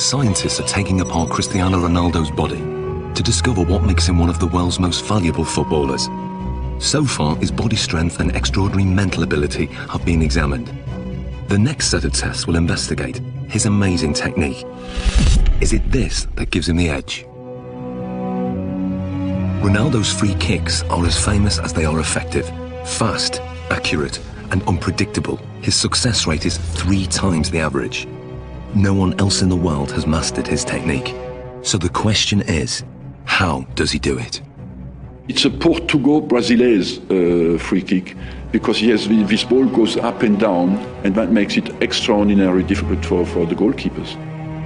Scientists are taking apart Cristiano Ronaldo's body to discover what makes him one of the world's most valuable footballers. So far, his body strength and extraordinary mental ability have been examined. The next set of tests will investigate his amazing technique. Is it this that gives him the edge? Ronaldo's free kicks are as famous as they are effective. Fast, accurate, and unpredictable. His success rate is 3 times the average. No one else in the world has mastered his technique. So the question is, how does he do it? It's a Portugal Brasile's free kick, because yes, this ball goes up and down, and that makes it extraordinarily difficult for the goalkeepers.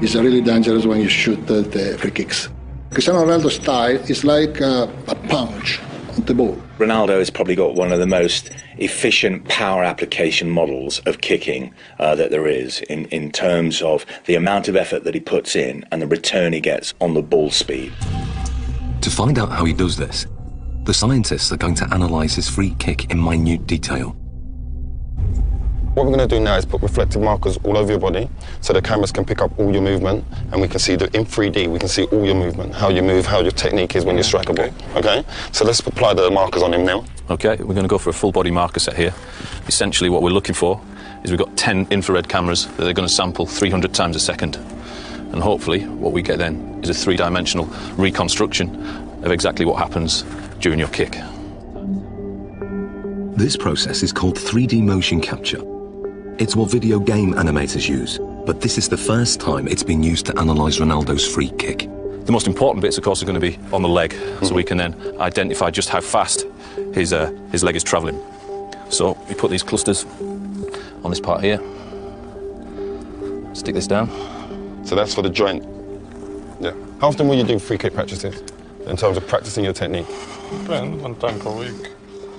It's really dangerous when you shoot the free kicks. Cristiano Ronaldo's style is like a punch on the ball. Ronaldo has probably got one of the most efficient power application models of kicking that there is in terms of the amount of effort that he puts in and the return he gets on the ball speed. To find out how he does this, the scientists are going to analyse his free kick in minute detail. What we're going to do now is put reflective markers all over your body so the cameras can pick up all your movement, and we can see in 3D, we can see all your movement, how you move, how your technique is when you strike a ball. Okay? So let's apply the markers on him now. Okay, we're going to go for a full body marker set here. Essentially what we're looking for is we've got 10 infrared cameras that they're going to sample 300 times a second. And hopefully what we get then is a 3-dimensional reconstruction of exactly what happens during your kick. This process is called 3D motion capture. It's what video game animators use, but this is the first time it's been used to analyse Ronaldo's free kick. The most important bits, of course, are going to be on the leg, so we can then identify just how fast his leg is travelling. So we put these clusters on this part here, stick this down. So that's for the joint. Yeah. How often will you do free kick practices in terms of practicing your technique? One time per week.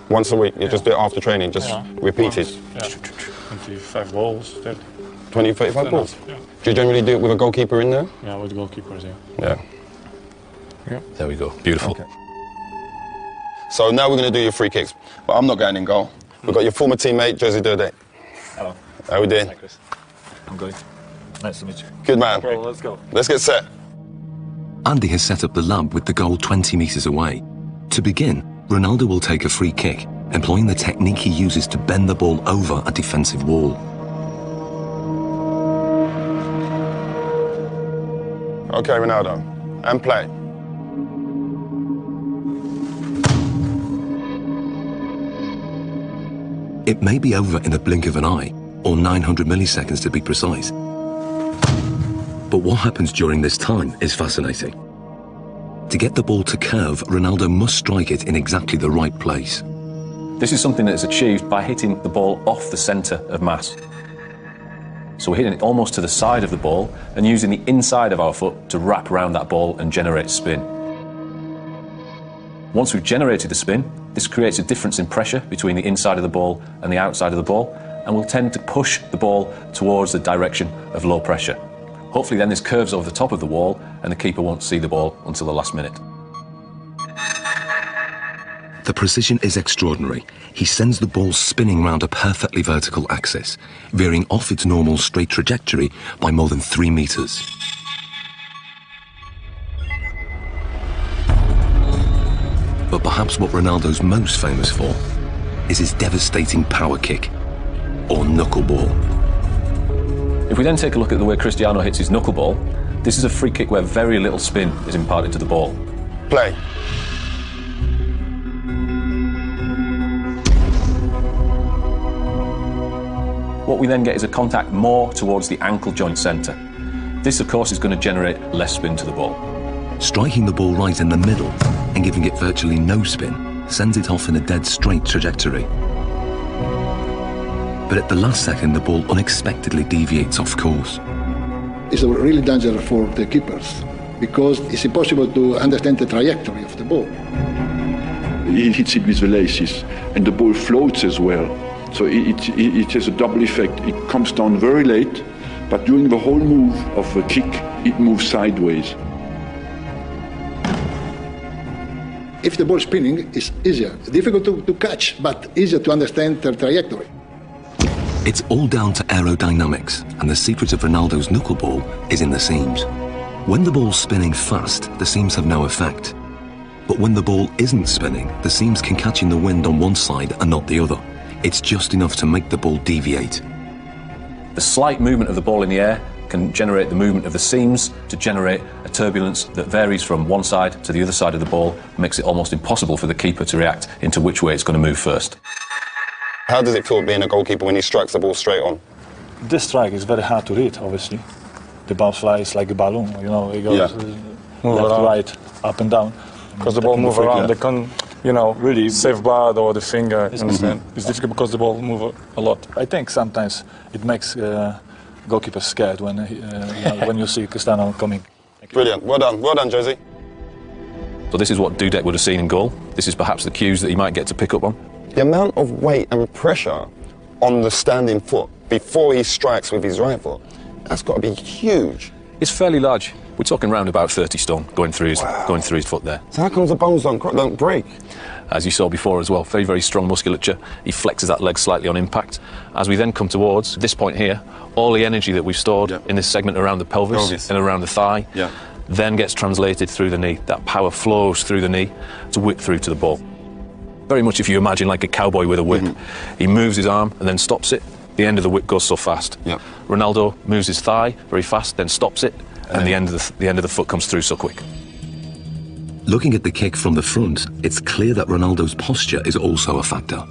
Once a week? You just do it after training, just repeat it? Yeah. 25 balls. 20, 35 balls? Yeah. Do you generally do it with a goalkeeper in there? Yeah, with goalkeepers, yeah. Yeah. There we go. Beautiful. Okay. So now we're going to do your free kicks, but I'm not going in goal. We've got your former teammate, Jersey Durde. Hello. How we doing? Hi, Chris. I'm good. Nice to meet you. Good man. Bro, let's go. Let's get set. Andy has set up the lab with the goal 20 metres away. To begin, Ronaldo will take a free kick, employing the technique he uses to bend the ball over a defensive wall. Okay, Ronaldo, and play. It may be over in the blink of an eye, or 900 milliseconds to be precise. But what happens during this time is fascinating. To get the ball to curve, Ronaldo must strike it in exactly the right place. This is something that is achieved by hitting the ball off the centre of mass. So we're hitting it almost to the side of the ball and using the inside of our foot to wrap around that ball and generate spin. Once we've generated the spin, this creates a difference in pressure between the inside of the ball and the outside of the ball, and will tend to push the ball towards the direction of low pressure. Hopefully then this curves over the top of the wall and the keeper won't see the ball until the last minute. The precision is extraordinary. He sends the ball spinning round a perfectly vertical axis, veering off its normal straight trajectory by more than 3 metres. But perhaps what Ronaldo's most famous for is his devastating power kick, or knuckleball. If we then take a look at the way Cristiano hits his knuckleball, this is a free kick where very little spin is imparted to the ball. Play. What we then get is a contact more towards the ankle joint centre. This, of course, is going to generate less spin to the ball. Striking the ball right in the middle and giving it virtually no spin sends it off in a dead straight trajectory. But at the last second, the ball unexpectedly deviates off course. It's really dangerous for the keepers because it's impossible to understand the trajectory of the ball. He hits it with the laces, and the ball floats as well. So it has a double effect. It comes down very late, but during the whole move of the kick, it moves sideways. If the ball is spinning, it's easier. Difficult to catch, but easier to understand the trajectory. It's all down to aerodynamics, and the secret of Ronaldo's knuckleball is in the seams. When the ball's spinning fast, the seams have no effect. But when the ball isn't spinning, the seams can catch in the wind on one side and not the other. It's just enough to make the ball deviate. The slight movement of the ball in the air can generate the movement of the seams to generate a turbulence that varies from one side to the other side of the ball, makes it almost impossible for the keeper to react into which way it's going to move first. How does it feel being a goalkeeper when he strikes the ball straight on? This strike is very hard to read, obviously. The ball flies like a balloon, you know, it goes left, right, up and down. Because the ball moves around, they can, you know, really save blood or the finger, you understand? It's difficult because the ball moves a lot. I think sometimes it makes goalkeepers scared when when you see Cristiano coming. Brilliant. Well done, Josie. So this is what Dudek would have seen in goal. This is perhaps the cues that he might get to pick up on. The amount of weight and pressure on the standing foot before he strikes with his right foot, that's got to be huge. It's fairly large. We're talking around about 30 stone going through his foot there. So how comes the bones don't break? As you saw before as well, very, very strong musculature. He flexes that leg slightly on impact. As we then come towards this point here, all the energy that we've stored in this segment around the pelvis and around the thigh then gets translated through the knee. That power flows through the knee to whip through to the ball. Very much if you imagine like a cowboy with a whip. He moves his arm and then stops it. The end of the whip goes so fast. Ronaldo moves his thigh very fast, then stops it, and the end of the foot comes through so quick. Looking at the kick from the front, it's clear that Ronaldo's posture is also a factor.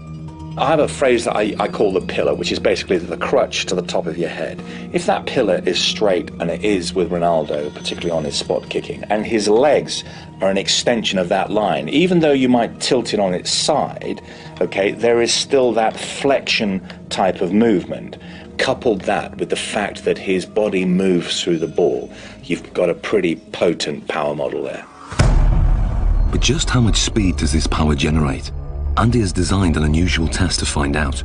I have a phrase that I call the pillar, which is basically the crutch to the top of your head. If that pillar is straight, and it is with Ronaldo, particularly on his spot kicking, and his legs are an extension of that line, even though you might tilt it on its side, okay, there is still that flexion type of movement. Coupled that with the fact that his body moves through the ball, you've got a pretty potent power model there. But just how much speed does this power generate? Andy has designed an unusual test to find out.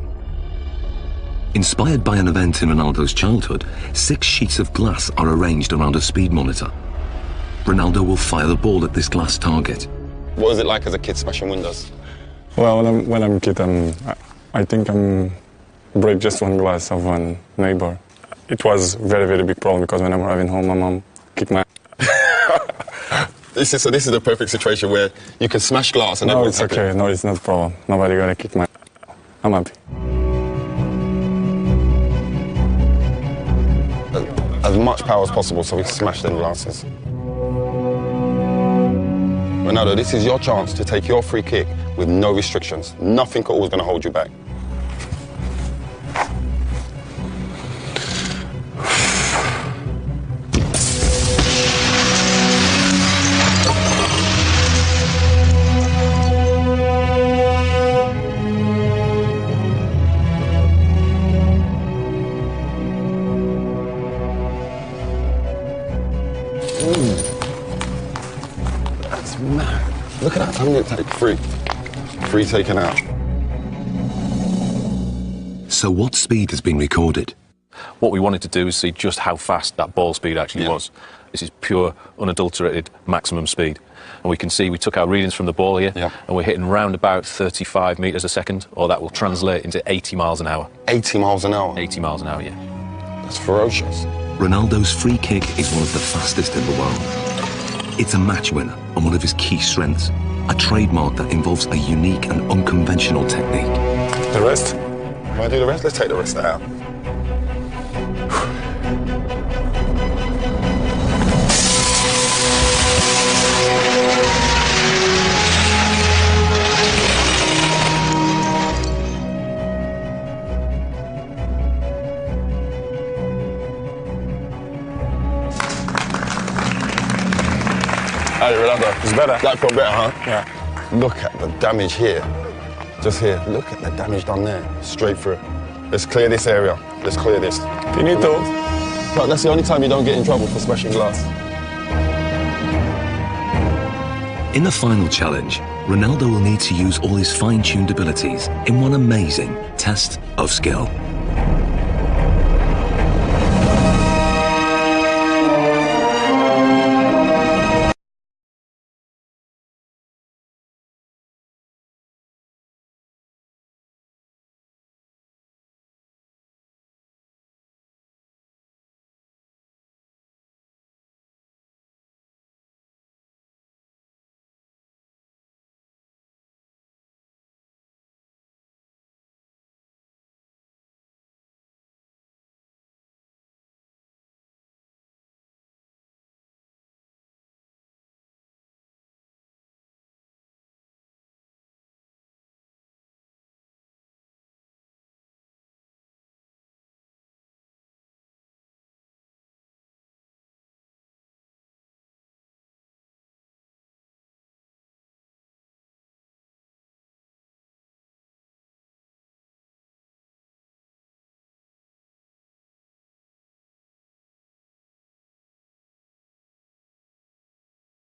Inspired by an event in Ronaldo's childhood, 6 sheets of glass are arranged around a speed monitor. Ronaldo will fire the ball at this glass target. What was it like as a kid smashing windows? Well, when I'm a kid, I think I'm break just one glass of one neighbor. It was very, very big problem because when I'm arriving home, my mom kicked my This is the perfect situation where you can smash glass and no, it's okay. No, it's not a problem. Nobody gonna kick my I'm happy. As much power as possible so we can smash them glasses. Ronaldo, this is your chance to take your free kick with no restrictions. Nothing at all is going to hold you back. That's mad. Look at that. I'm going to take free. Free taken out. So what speed has been recorded? What we wanted to do is see just how fast that ball speed actually was. This is pure, unadulterated maximum speed. And we can see we took our readings from the ball here, and we're hitting round about 35 metres a second, or that will translate into 80 miles an hour. 80 miles an hour? 80 miles an hour, yeah. That's ferocious. Ronaldo's free kick is one of the fastest in the world. It's a match winner and one of his key strengths, a trademark that involves a unique and unconventional technique. The rest? Want to do the rest? Let's take the rest out. Hey, Ronaldo. It's better. That felt better, huh? Yeah. Look at the damage here. Just here. Look at the damage done there. Straight through. Let's clear this area. Let's clear this. Finito. But that's the only time you don't get in trouble for smashing glass. In the final challenge, Ronaldo will need to use all his fine-tuned abilities in one amazing test of skill.